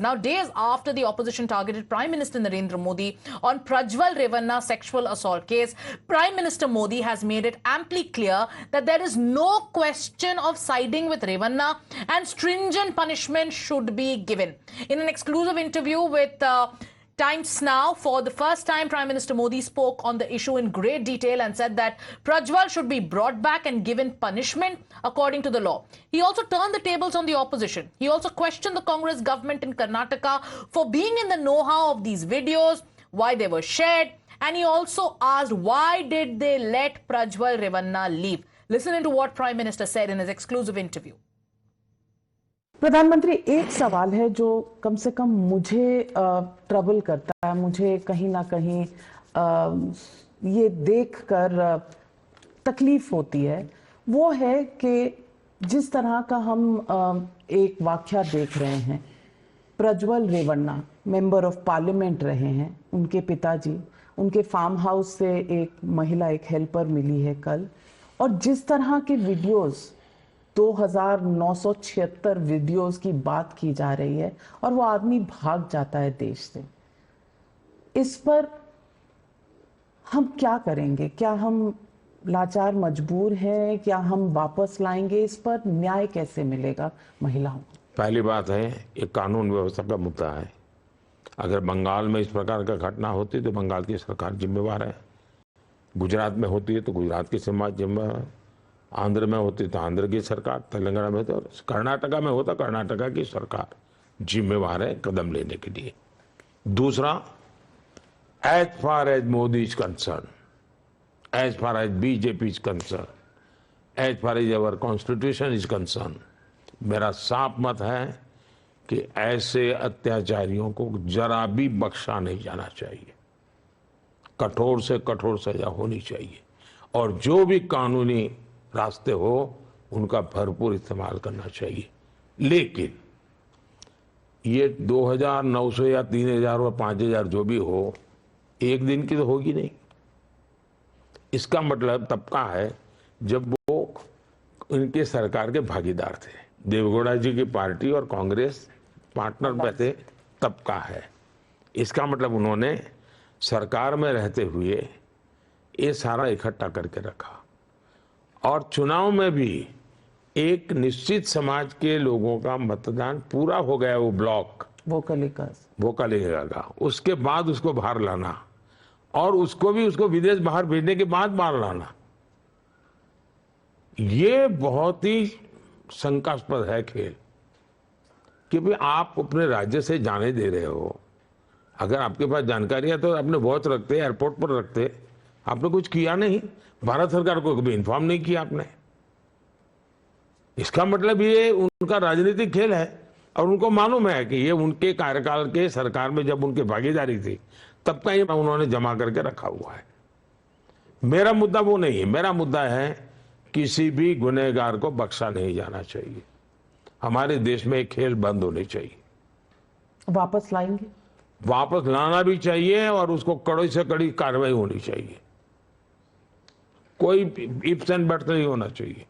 Now, days after the opposition targeted Prime Minister Narendra Modi on Prajwal Revanna sexual assault case, Prime Minister Modi has made it amply clear that there is no question of siding with Revanna and stringent punishment should be given. In an exclusive interview with Times Now, for the first time, Prime Minister Modi spoke on the issue in great detail and said that Prajwal should be brought back and given punishment according to the law. He also turned the tables on the opposition. He also questioned the Congress government in Karnataka for being in the know-how of these videos, why they were shared, and he also asked why did they let Prajwal Revanna leave. Listen to what Prime Minister said in his exclusive interview. प्रधानमंत्री, एक सवाल है जो कम से कम मुझे trouble करता है, मुझे कहीं ना कहीं ये देखकर तकलीफ होती है, वो है कि जिस तरह का हम एक वाकया देख रहे हैं। Prajwal Revanna member of parliament रहे हैं, उनके पिताजी, उनके फार्म हाउस से एक महिला, एक हेल्पर मिली है कल, और जिस तरह के वीडियोस 2976 वीडियोस की बात की जा रही है और वो आदमी भाग जाता है देश से। इस पर हम क्या करेंगे? क्या हम लाचार मजबूर हैं? क्या हम वापस लाएंगे? इस पर न्याय कैसे मिलेगा महिलाओं को? पहली बात है, ये कानून व्यवस्था का मुद्दा है। अगर बंगाल में इस प्रकार का घटना होती तो बंगाल की सरकार जिम्मेवार है, गुजरात में होती है तो गुजरात की समाज जिम्मेवार है, आंध्र में होती तो आंध्र की सरकार, तेलंगाना में तो कर्नाटका में होता कर्नाटका की सरकार जिम्मेवार है कदम लेने के लिए। दूसरा, as far as Modi is concern, as far as BJP is concern, as far as our constitution is concern, मेरा साफ मत है कि ऐसे अत्याचारियों को जरा भी बख्शा नहीं जाना चाहिए। कठोर से कठोर सजा होनी चाहिए और जो भी कानूनी रास्ते हो उनका भरपूर इस्तेमाल करना चाहिए। लेकिन ये 2900 या 3000 और 5000 जो भी हो, एक दिन की तो होगी नहीं। इसका मतलब तब का है जब वो उनके सरकार के भागीदार थे, देवगौड़ा जी की पार्टी और कांग्रेस पार्टनर में थे, तब का है। इसका मतलब उन्होंने सरकार में रहते हुए ये सारा इकट्ठा करके रखा और चुनाव में भी एक निश्चित समाज के लोगों का मतदान पूरा हो गया, वो ब्लॉक वोकलिका का, उसके बाद उसको बाहर लाना और उसको विदेश बाहर भेजने के बाद बाहर लाना, ये बहुत ही शंकास्पद है खेल। क्योंकि आप अपने राज्य से जाने दे रहे हो, अगर आपके पास जानकारी है तो अपने वॉच रखते, एयरपोर्ट पर रखते, आपने कुछ किया नहीं, भारत सरकार को कभी इन्फॉर्म नहीं किया आपने। इसका मतलब ये उनका राजनीतिक खेल है और उनको मालूम है कि ये उनके कार्यकाल के सरकार में जब उनकी भागीदारी थी तब का ही उन्होंने जमा करके रखा हुआ है। मेरा मुद्दा वो नहीं है, मेरा मुद्दा है किसी भी गुनहगार को बख्शा नहीं जाना चाहिए। हमारे देश में एक खेल बंद होनी चाहिए। वापस लाएंगे? वापस लाना भी चाहिए और उसको कड़ी से कड़ी कार्रवाई होनी चाहिए। कोई इफ्स एंड बट्स नहीं होना चाहिए।